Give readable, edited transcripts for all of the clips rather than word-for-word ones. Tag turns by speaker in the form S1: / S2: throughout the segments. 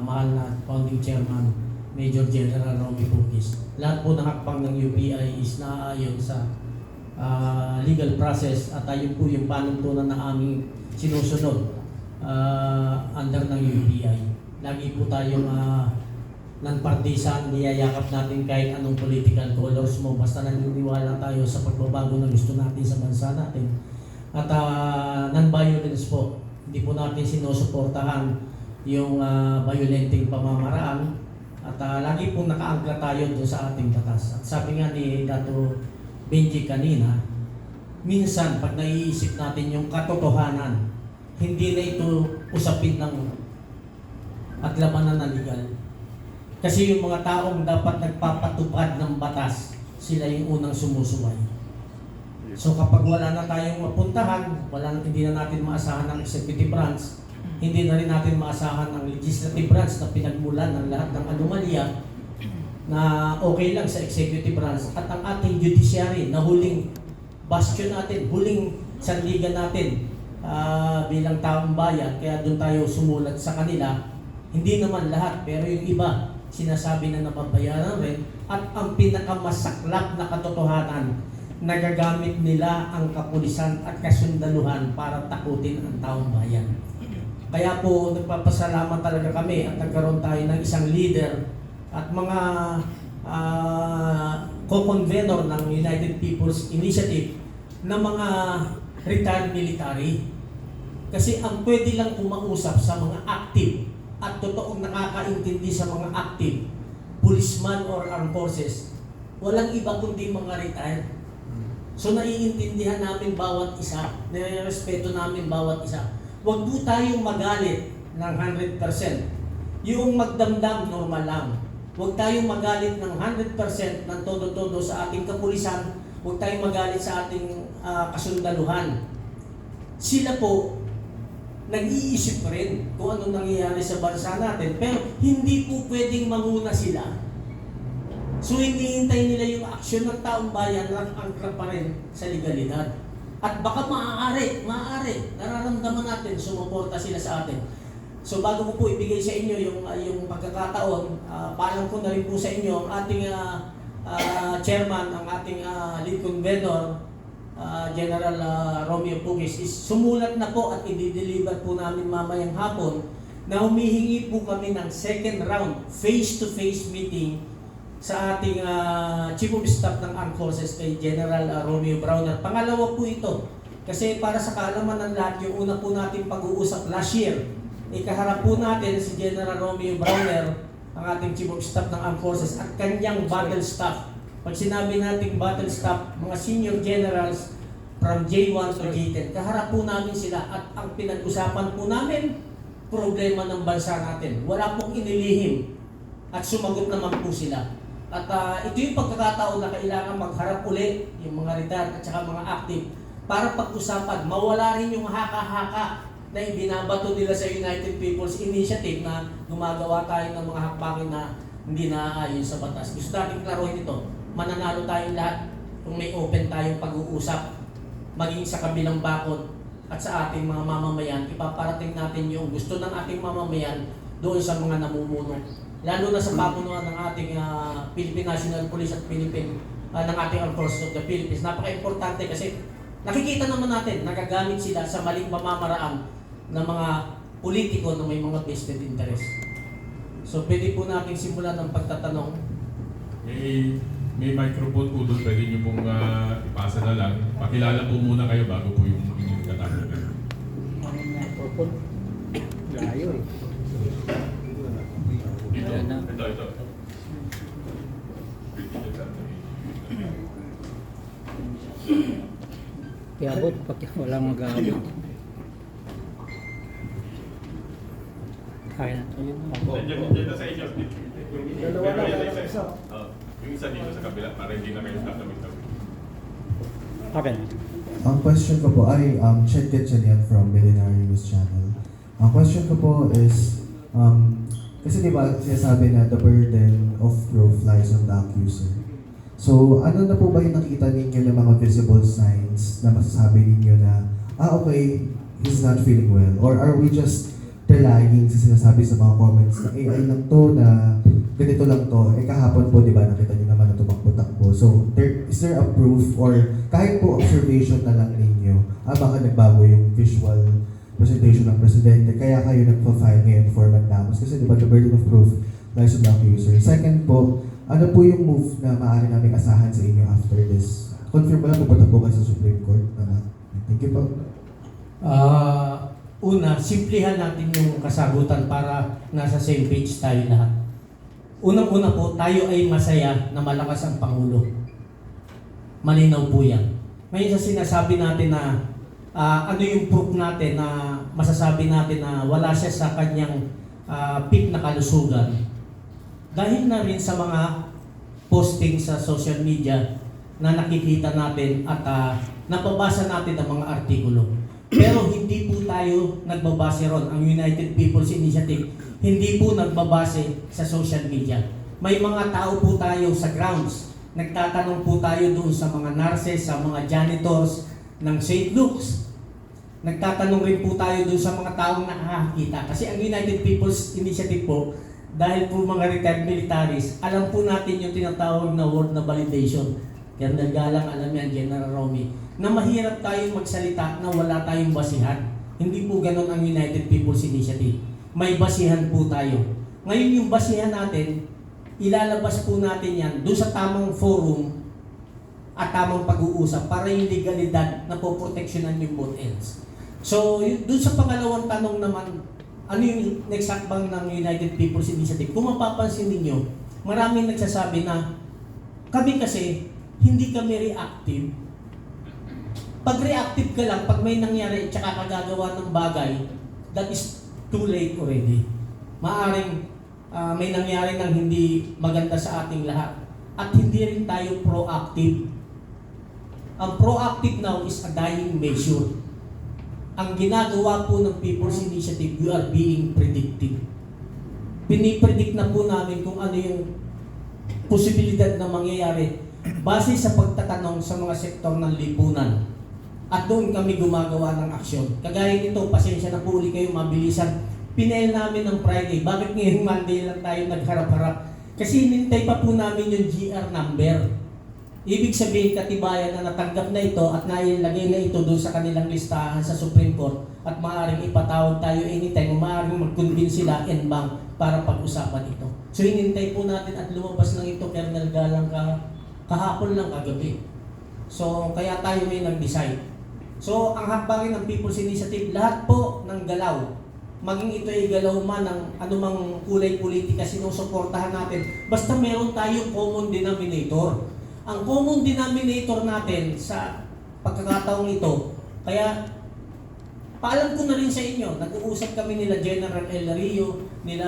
S1: Mahal na founding chairman, Major General Romy Pugis. Lahat po ng hakbang ng UPI is naaayon sa legal process at ayun po yung panuntunan na aming sinusunod under ng UPI. Lagi po tayong non-partisan, niyayakap natin kahit anong political colors mo, basta naniniwala tayo sa pagbabago na gusto natin sa bansa natin. At non-violence po, hindi po natin sinusuportahan yung violenting pamamaraan at lagi pong nakaangkla tayo doon sa ating batas. At sabi nga ni Dato Benji kanina, minsan pag naiisip natin yung katotohanan, hindi na ito usapin ng at labanan na legal. Kasi yung mga taong dapat nagpapatupad ng batas, sila yung unang sumusuway. So kapag wala na tayong mapuntahan, hindi na natin maasahan ng executive branch, hindi na rin natin maasahan ang legislative branch na pinagmulan ng lahat ng anomalya na okay lang sa executive branch at ang ating judiciary na huling bastion natin, huling sandigan natin bilang taong bayan, kaya doon tayo sumulat sa kanila. Hindi naman lahat, pero yung iba sinasabi na nababayaran rin at ang pinakamasaklap na katotohanan, nagagamit nila ang kapulisan at kasundaluhan para takutin ang taong bayan. Kaya po nagpapasalamat talaga kami at nagkaroon tayo ng isang leader at mga co-convenor ng United People's Initiative na mga retired military. Kasi ang pwede lang kumausap sa mga active at totoong nakakaintindi sa mga active, policeman or armed forces, walang iba kundi mga retired. So naiintindihan namin bawat isa, nire-respeto namin bawat isa. Huwag po tayong magalit ng 100%. Yung magdamdam, normal lang. Huwag tayong magalit ng 100% ng todo-todo sa ating kapulisan. Huwag tayong magalit sa ating kasundaluhan. Sila po, nag-iisip rin kung ano nangyayari sa bansa natin. Pero hindi po pwedeng manguna sila. So hindi hintay nila yung aksyon ng taong bayan na angkla pa rin sa legalidad. At baka maaari, nararamdaman natin, sumuporta sila sa atin. So bago ko po ibigay sa inyo yung pagkakataon, paalam ko na rin po sa inyo ang ating chairman, ang ating lead convenor, General Romeo Pugis, is sumulat na po at i-deliver po namin mamayang hapon na humihingi po kami ng second round face-to-face meeting sa ating Chief of Staff ng Armed Forces kay General Romeo Browner. Pangalawa po ito. Kasi para sa kaalaman ng lahat, yung una po natin pag-uusap last year, ikaharap po natin si General Romeo Browner, ang ating Chief of Staff ng Armed Forces, at kanyang battle staff. Pag sinabi nating battle staff, mga senior generals from J1 to J10, kaharap po namin sila at ang pinag-usapan po namin, problema ng bansa natin. Wala pong inilihim at sumagot naman po sila. At ito yung pagkakataon na kailangan magharap uli yung mga retired at saka mga active para pag-usapan, mawala rin yung haka-haka na ibinabato nila sa United People's Initiative na gumagawa tayo ng mga hakbangin na hindi naaayon sa batas. Gusto natin klaruhin ito. Mananalo tayong lahat kung may open tayong pag-uusap, maging sa kabilang bakod at sa ating mga mamamayan. Ipaparating natin yung gusto ng ating mamamayan doon sa mga namumuno. Lalo na sa pamunuan ng ating Philippine National Police at ng ating Armed Forces of the Philippines. Napaka-importante kasi nakikita naman natin, nagagamit sila sa maling pamamaraan ng mga politiko na may mga vested interest. So pwede po natin simulan ng pagtatanong.
S2: May microphone po doon, pwede nyo pong ipasa na lang. Pakilala po muna kayo bago po yung inyong katanungan.
S3: Microphone? Layo eh.
S2: Ito.
S3: Iabot pag walang mag-aabot. Kaya na.
S2: Diyan na sa inyo.
S4: Dalawa lang, isa.
S2: Yung isa dito sa kabila para hindi na kayo tatamig-tamig.
S3: Okay.
S4: Ang question ko po ay Chet Gatchalian from Millenary News Channel. Ang question ko po is, kasi diba sinasabi na the burden of proof lies on the accuser. So ano na po ba yung nakita ninyo ng mga visible signs na masasabi ninyo na, okay, he's not feeling well? Or are we just relying sa sinasabi sa mga comments na AI lang to, na ganito lang to. Kahapon po, di ba, nakita niyo naman na tumakbo-takbo. So, is there a proof or kahit po observation na lang ninyo, baka nagbago yung visual presentation ng presidente, kaya kayo nagpa-file ngayon for mandamus? Kasi di ba, the burden of proof lies on the accuser. Second po, ano po yung move na maaari namin asahan sa inyo after this? Confirm mo lang, pupunta po kayo sa Supreme Court. Thank you po.
S1: Una, simplihan natin yung kasagutan para nasa same page tayo lahat. Unang-una po, tayo ay masaya na malakas ang Pangulo. Malinaw po yan. Ngayon sa sinasabi natin na ano yung proof natin na masasabi natin na wala siya sa kanyang peak na kalusugan. Dahil na rin sa mga posting sa social media na nakikita natin at napabasa natin ang mga artikulo. Pero hindi po tayo nagbabase ron. Ang United People's Initiative, hindi po nagbabase sa social media. May mga tao po tayo sa grounds. Nagtatanong po tayo doon sa mga nurses, sa mga janitors ng St. Luke's. Nagtatanong rin po tayo doon sa mga taong nakakakita. Kasi ang United People's Initiative po, dahil po mga retired militaries, alam po natin yung tinatawag na word na validation. Colonel Galang, alam yan, General Romy, na mahirap tayong magsalita na wala tayong basihan. Hindi po ganun ang United People's Initiative. May basihan po tayo. Ngayon yung basihan natin, ilalabas po natin yan doon sa tamang forum at tamang pag-uusap para yung legalidad na poproteksyonan yung both ends. So, doon sa pangalawang tanong naman, ano yung next hakbang ng United People's Initiative? Kung mapapansin ninyo, maraming nagsasabi na kami kasi hindi kami reactive. Pag reactive ka lang, pag may nangyari at saka kagagawa ng bagay, that is too late already. Maaring may nangyari ng hindi maganda sa ating lahat. At hindi rin tayo proactive. Ang proactive now is a dying measure. Ang ginagawa po ng People's Initiative, we are being predictive. Pinipredict na po namin kung ano yung posibilidad na mangyayari base sa pagtatanong sa mga sektor ng lipunan. At doon kami gumagawa ng aksyon. Kagaya nito, pasensya na po uli kayo, mabilisan. Pinail namin ng Friday. Bakit ngayong Monday lang tayo nagharap-harap? Kasi hinintay pa po namin yung GR number. Ibig sabihin, katibayan na natanggap na ito at nailagay na ito doon sa kanilang listahan sa Supreme Court at maaaring ipatawag tayo anytime, maaaring mag-convince sila en bank para pag-usapan ito. So hinintay po natin at lumabas lang ito, Colonel Galang, kahapon lang kagabi. So kaya tayo may nag-decide. So ang hakbangin ng People's Initiative, lahat po ng galaw, maging ito ay galaw man ng anumang kulay politika, sinusuportahan natin, basta meron tayong common denominator. Ang common denominator natin sa pagkakataong ito, kaya paalam ko na rin sa inyo, nag-uusap kami nila General El Rio, nila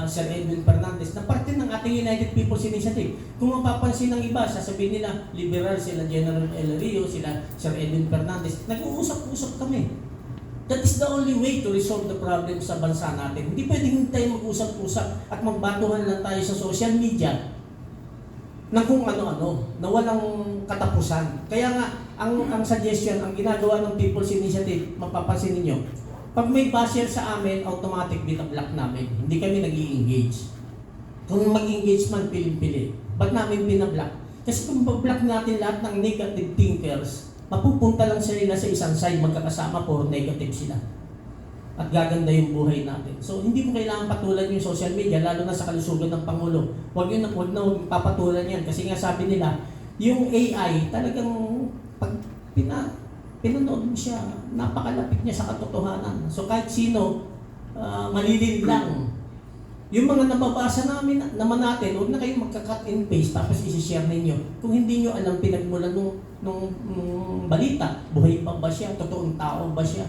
S1: Sir Edwin Fernandez, na parte ng ating United People's Initiative. Kung mapapansin ng iba, sasabihin nila, liberal sila General El Rio, sila Sir Edwin Fernandez, nag-uusap-usap kami. That is the only way to resolve the problem sa bansa natin. Hindi pwedeng tayo mag-usap-usap at magbatuhan lang tayo sa social media na kung ano-ano, na walang katapusan. Kaya nga, ang suggestion, ang ginagawa ng People's Initiative, mapapansin ninyo, pag may basher sa amin, automatic binablock namin. Hindi kami nag-i-engage. Kung mag-engage man, piling-pili. Ba't namin binablock? Kasi kung bablock natin lahat ng negative thinkers, mapupunta lang sila sa isang side, magkakasama, puro negative sila. At gaganda yung buhay natin. So, hindi mo kailangan patulan yung social media, lalo na sa kalusugan ng Pangulo. Huwag na papatulan yan. Kasi nga sabi nila, yung AI, talagang pag pinanood mo siya, napakalapit niya sa katotohanan. So, kahit sino, malilin lang. Yung mga nababasa naman natin, huwag na kayong magka-cut and paste tapos isi-share ninyo. Kung hindi nyo alam pinagmulan nung balita, buhay pa ba siya, totoong tao ba siya?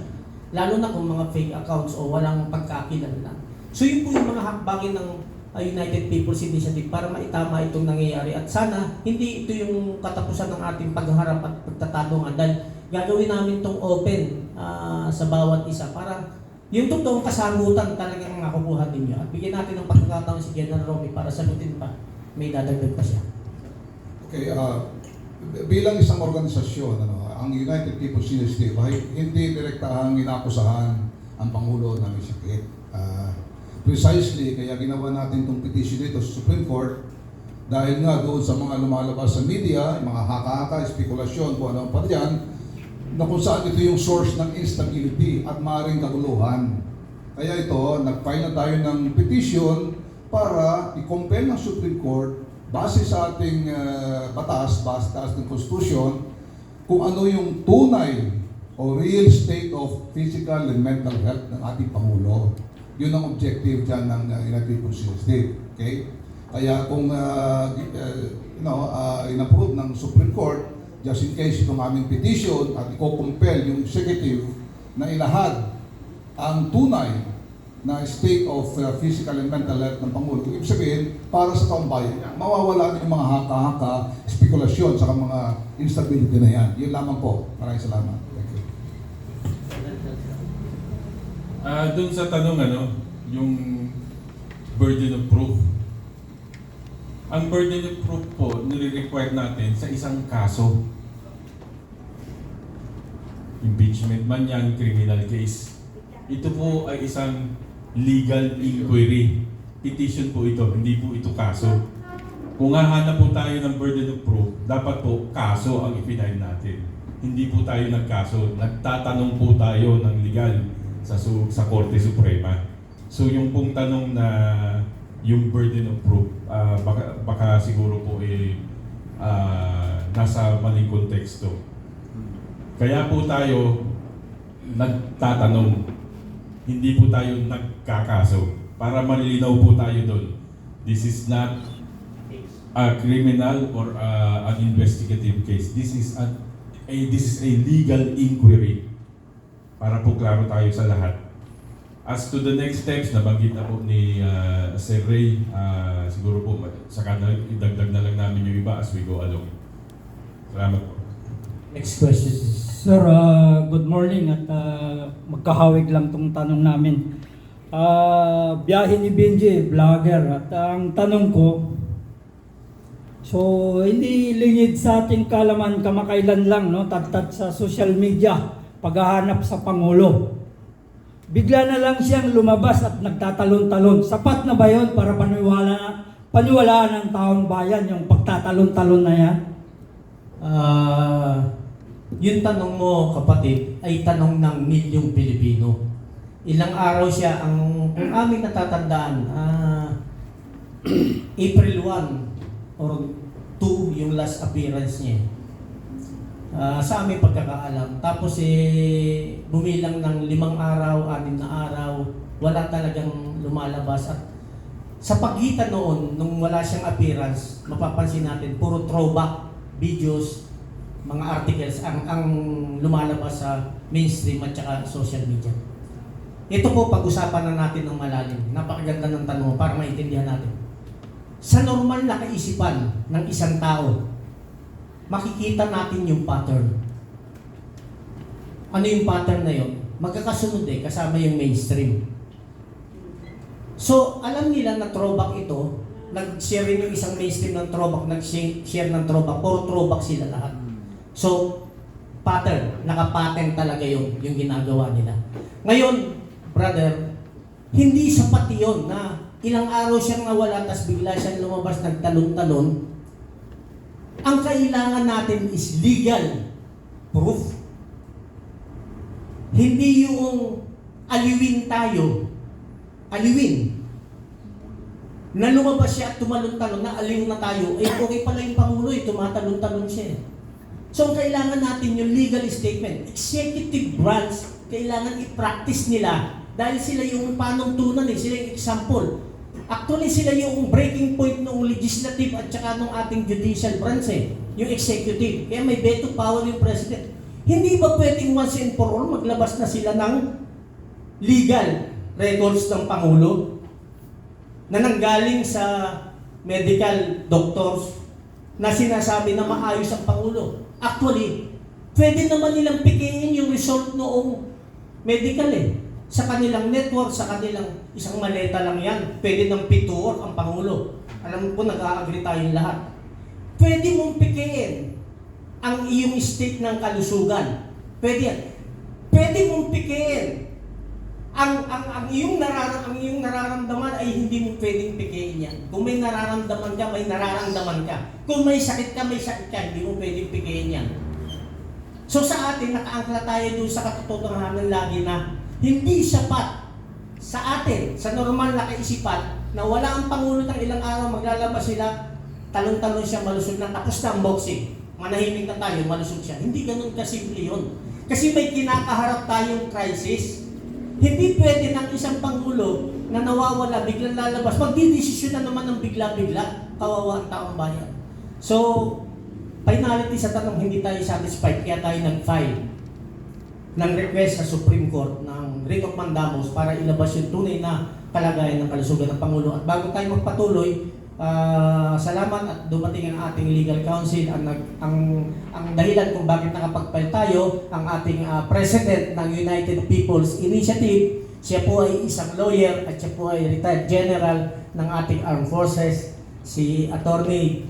S1: Lalo na kung mga fake accounts o walang pagkakilanlan. So yun po yung mga hakbangin ng United People's Initiative para maitama itong nangyayari. At sana hindi ito yung katapusan ng ating pagharap at pagtatanungan dahil gagawin namin itong open sa bawat isa para yung totoong kasagutan talagang makukuha ninyo. At bigyan natin ng pagkakataon si General Romy para sagutin pa. May dadagdag pa siya.
S5: Okay, bilang isang organisasyon, ang United People's Initiative ay hindi direktahang inakusahan ang Pangulo ng sakit. Precisely, kaya ginawa natin itong petition dito sa Supreme Court dahil nga doon sa mga lumalabas sa media, yung mga haka-haka, spekulasyon, kung ano pa diyan, na kung saan ito yung source ng instability at maaaring kaguluhan. Kaya ito, nag-file na tayo ng petition para i-compel ng Supreme Court base sa ating batas, base sa ating Constitution, kung ano yung tunay o real state of physical and mental health ng ating Pangulo. Yun ang objective dyan ng United Constitutional State. Okay? Kaya kung in-approve ng Supreme Court, just in case itong aming petition at i-compel yung executive na ilahad ang tunay na state of physical and mental health ng Pangulo, ibig sabihin, para sa taong bayan, mawawala yung mga haka-haka, spekulasyon, sa mga instability na yan. Yun lamang po. Maraming salamat. Thank you.
S2: Doon sa tanong yung burden of proof. Ang burden of proof po, nire-require natin sa isang kaso. Impeachment man yan, criminal case. Ito po ay isang legal inquiry. Petition po ito, hindi po ito kaso. Kung hahanap po tayo ng burden of proof, dapat po kaso ang ipinahin natin. Hindi po tayo nagkaso, nagtatanong po tayo ng legal sa Korte Suprema. So yung pong tanong na yung burden of proof, baka siguro po nasa maling konteksto. Kaya po tayo nagtatanong, hindi po tayo nagkakaso. Para malinaw po tayo doon. This is not a criminal or an investigative case. This is a legal inquiry. Para po klaro tayo sa lahat. As to the next steps, nabanggit na po ni Sir Ray, siguro po saka na idagdag na lang namin yung iba as we go along. Salamat po.
S1: Next question.
S3: Sir, good morning at magkahawig lang tong tanong namin. Biyahe ni Benji, vlogger, at ang tanong ko, so hindi lingid sa ating kalaman kamakailan lang, no, tad-tad sa social media, paghahanap sa Pangulo. Bigla na lang siyang lumabas at nagtatalon-talon. Sapat na ba yun para paniwalaan ng taong bayan yung pagtatalon-talon na yan?
S1: Yung tanong mo, kapatid, ay tanong ng milyong Pilipino. Ilang araw siya, kung aming natatandaan, April 1 or 2 yung last appearance niya. Sa aming pagkakaalam. Tapos bumilang ng 5 araw, 6 na araw, wala talagang lumalabas. At sa pagitan noon, nung wala siyang appearance, mapapansin natin, puro throwback videos, mga articles ang lumalabas sa mainstream at saka social media. Ito po, pag-usapan na natin ng malalim. Napakaganda ng tanong para maintindihan natin. Sa normal na kaisipan ng isang tao, makikita natin yung pattern. Ano yung pattern na yun? Magkakasunod kasama yung mainstream. So, alam nila na throwback ito, nag-share rin yung isang mainstream ng throwback, nag-share ng throwback, puro throwback sila lahat. So, pattern, naka-pattern talaga yung ginagawa nila. Ngayon, brother, hindi sapat yun na ilang araw siyang nawala, tas bigla siyang lumabas, nagtalon-talon. Ang kailangan natin is legal proof. Hindi yung aliwin tayo. Aliwin. Na lumabas siya at tumalon-talon, na aliw na tayo, okay pala yung Pangulo, tumatalon-talon siya. So, ang kailangan natin yung legal statement. Executive branch, kailangan i-practice nila dahil sila yung panuntunan, sila yung example. Actually, sila yung breaking point ng legislative at saka ng ating judicial branch, yung executive. Kaya may veto power yung president. Hindi ba pwedeng once and for all maglabas na sila ng legal records ng Pangulo na nanggaling sa medical doctors na sinasabi na maayos ang Pangulo? Actually, pwede naman nilang pikiin yung result noong medical sa kanilang network, sa kanilang isang maleta lang yan. Pwede ng pituor ang Pangulo. Alam ko, nag-a-agree tayong lahat. Pwede mong pikiin ang iyong state ng kalusugan. Pwede yan. Pwede mong pikiin ang iyong nararamdaman ay hindi mo pwedeng pigiin yan. Kung may nararamdaman ka, may nararamdaman ka. Kung may sakit ka, hindi mo pwedeng pigiin yan. So sa atin, nakaangkla tayo doon sa katotohanan lagi na hindi sapat sa atin, sa normal na kaisipan, na wala ang Pangulo ng ilang araw, maglalabas sila, talong-talong siya, malusog na, tapos na ang boxing. Manahimik na tayo, malusog siya. Hindi ganun kasimple yun. Kasi may kinakaharap tayong crisis. Hindi pwede ng isang Pangulo na nawawala, biglang lalabas. Magdidesisyon na naman ng bigla-bigla, kawawa ang taong bayan. So, finality sa tanong, hindi tayo satisfied, kaya tayo nag-file ng request sa Supreme Court ng writ of mandamus para ilabas yung tunay na kalagayan ng kalusugan ng Pangulo. At bago tayo magpatuloy, salamat at dumating ang ating legal counsel. Ang dahilan kung bakit nakapag-file tayo, ang ating president ng United People's Initiative, siya po ay isang lawyer at siya po ay retired general ng ating armed forces, si Attorney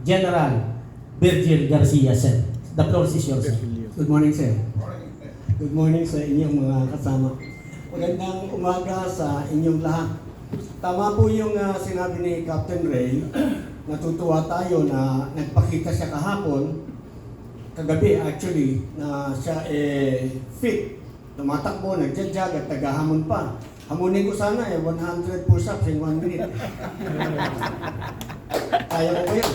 S1: General Virgil Garcia, sir. The floor is yours, sir.
S6: Good morning, sir. Good morning sa inyong mga kasama. Magandang umaga sa inyong lahat. Tama po yung sinabi ni Captain Ray. Natutuwa tayo na nagpakita siya kahapon, kagabi actually, na siya fit. Tumatakbo, nagja-jog at tagahamon pa. Hamunin ko sana 100 push-ups in 1 minute. Kaya ko ba yun?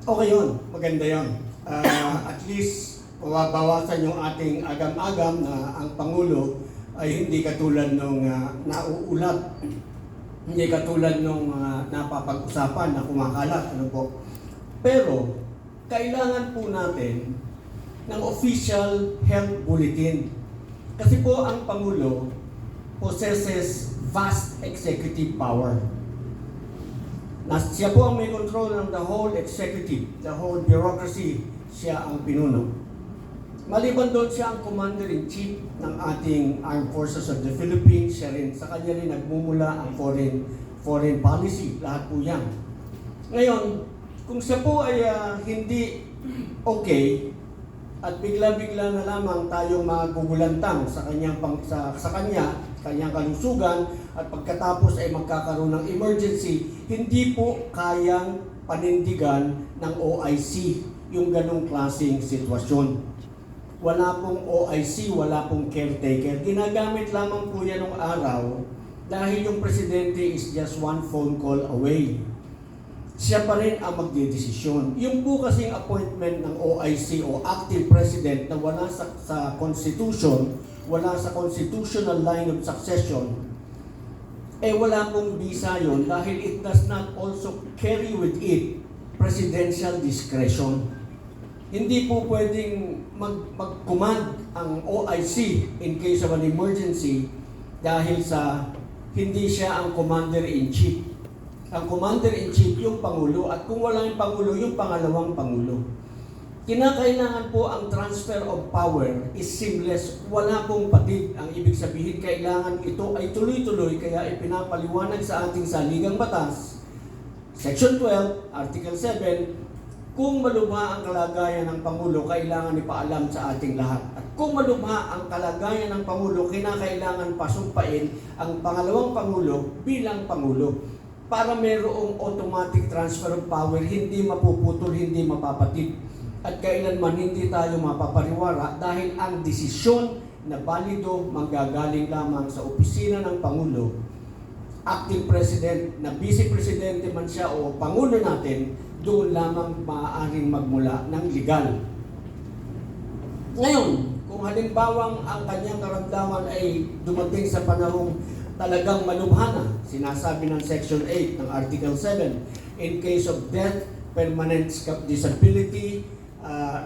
S6: Okay yun, maganda yun. At least, mababawasan yung ating agam-agam na ang Pangulo ay hindi katulad nung nauulat. Hindi katulad nung napapag-usapan na kumakalat. Ano po? Pero, kailangan po natin ng official health bulletin. Kasi po ang Pangulo possesses vast executive power. Siya po ang may control ng the whole executive, the whole bureaucracy, siya ang pinuno. Maliban doon, siya ang commander-in-chief ng ating Armed Forces of the Philippines. Siya rin, sa kanya rin nagmumula ang foreign policy, lahat po yan. Ngayon, kung siya po ay hindi okay, at bigla-bigla na lamang tayong magugulantang sa kanyang kalusugan, at pagkatapos ay magkakaroon ng emergency, hindi po kayang panindigan ng OIC yung ganong klaseng sitwasyon. Wala pong OIC, wala pong caretaker. Ginagamit lamang po yan ng araw dahil yung presidente is just one phone call away. Siya pa rin ang magdedesisyon. Yung po kasing appointment ng OIC o active president na wala sa constitution, wala sa constitutional line of succession, wala pong visa yun dahil it does not also carry with it presidential discretion. Hindi po pwedeng mag-command ang OIC in case of an emergency dahil sa hindi siya ang commander-in-chief. Ang commander-in-chief yung Pangulo, at kung wala yung Pangulo, yung pangalawang Pangulo. Kinakailangan po ang transfer of power is seamless. Wala pong patid. Ang ibig sabihin, kailangan ito ay tuloy-tuloy, kaya ipinapaliwanag sa ating saligang batas, Section 12, Article 7, kung malubha ang kalagayan ng Pangulo, kailangan ipaalam sa ating lahat. At kung malubha ang kalagayan ng Pangulo, kinakailangan pasumpain ang pangalawang Pangulo bilang Pangulo para mayroong automatic transfer of power, hindi mapuputol, hindi mapapatid. At kailanman hindi tayo mapapariwara dahil ang desisyon na balido manggagaling lamang sa opisina ng Pangulo, acting president, na vice presidente man siya o Pangulo natin, doon lamang maaaring magmula ng legal. Ngayon, kung halimbawang ang kanyang karamdaman ay dumating sa panahong talagang malubhana, sinasabi ng Section 8 ng Article 7, in case of death, permanent disability,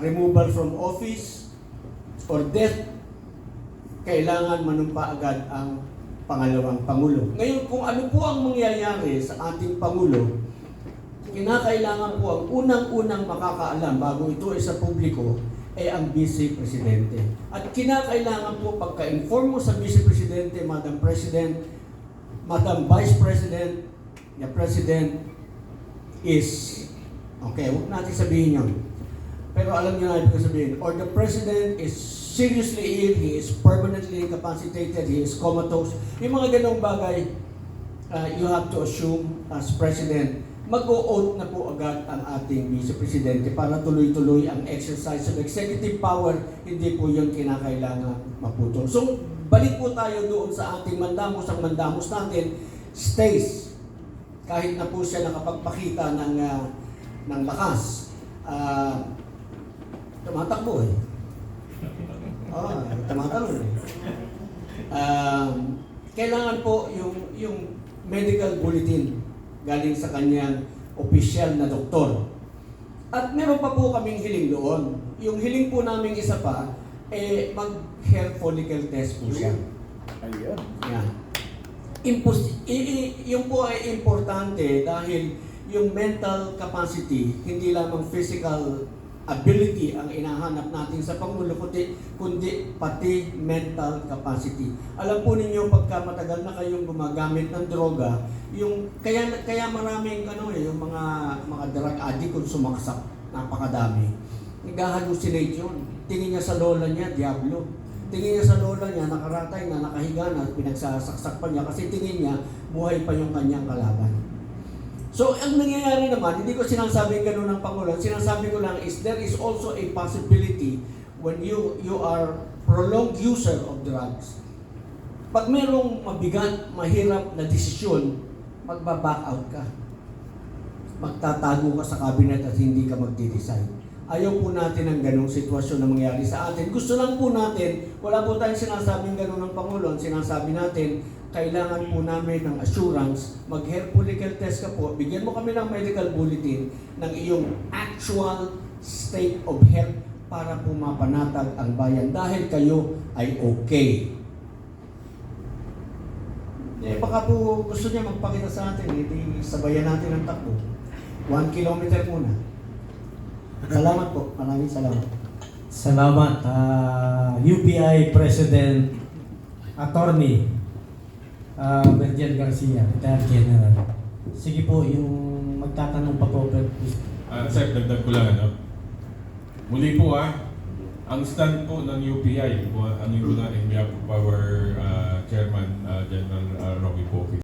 S6: removal from office, or death, kailangan manumpa agad ang pangalawang Pangulo. Ngayon, kung ano po ang mangyayari sa ating Pangulo, kinakailangan po ang unang-unang makakaalam bago ito ay sa publiko ay ang Vice Presidente. At kinakailangan po pagka-inform mo sa Vice Presidente, Madam President, Madam Vice President, the President is, okay, huwag natin sabihin yun. Pero alam niyo na ibig sabihin, or the president is seriously ill, he is permanently incapacitated, he is comatose. Yung mga ganong bagay, you have to assume as president, mag-o-oath na po agad ang ating vice-presidente para tuloy-tuloy ang exercise of executive power, hindi po yun kinakailangan maputol. So, balik po tayo doon sa ating mandamos. Ang mandamos natin stays. Kahit na po siya nakapagpakita ng lakas. Tumatakbo eh. Tumatakbo eh. Kailangan po yung medical bulletin galing sa kanyang opisyal na doktor. At meron pa po kaming hiling doon. Yung hiling po namin isa pa, mag-hair follicle test po siya.
S7: Ayun.
S6: Yan. Yung po ay importante dahil yung mental capacity, hindi lamang physical ability ang inahanap natin sa Pangulo, kundi pati mental capacity. Alam po ninyo, pagka matagal na kayong gumagamit ng droga, kaya maraming yung mga drug addict kung sumaksak, napakadami. Nag-hallucinate yun. Tingin niya sa lola niya, diablo. Tingin niya sa lola niya, nakaratay na, nakahiga na, pinagsasaksak pa niya kasi tingin niya, buhay pa yung kanyang kalaban. So, ang nangyayari naman, hindi ko sinasabing gano'n ng Pangulo. Sinasabi ko lang is there is also a possibility when you are prolonged user of drugs. Pag merong mabigat, mahirap na desisyon, magba-back out ka. Magtatago ka sa cabinet at hindi ka magde-decide. Ayaw po natin ang ganong sitwasyon na mangyari sa atin. Gusto lang po natin, wala po tayong sinasabing gano'n ng Pangulo. Sinasabi natin, kailangan po namin ng assurance, mag-hair follicle test ka po, bigyan mo kami ng medical bulletin ng iyong actual state of health para po mapanatag ang bayan dahil kayo ay okay. Baka po gusto niya magpakita sa atin, hindi sabayan natin ang takbo. 1 kilometer muna. Salamat po. Maraming salamat.
S1: Salamat, UPI President Attorney Virgil Garcia, Retired General. Sige po, yung magtatanong pa po.
S2: Sir, dagdag ko lang muli po ang stand po ng UPI, ano yung in behalf of our Chairman, General Rocky Pope.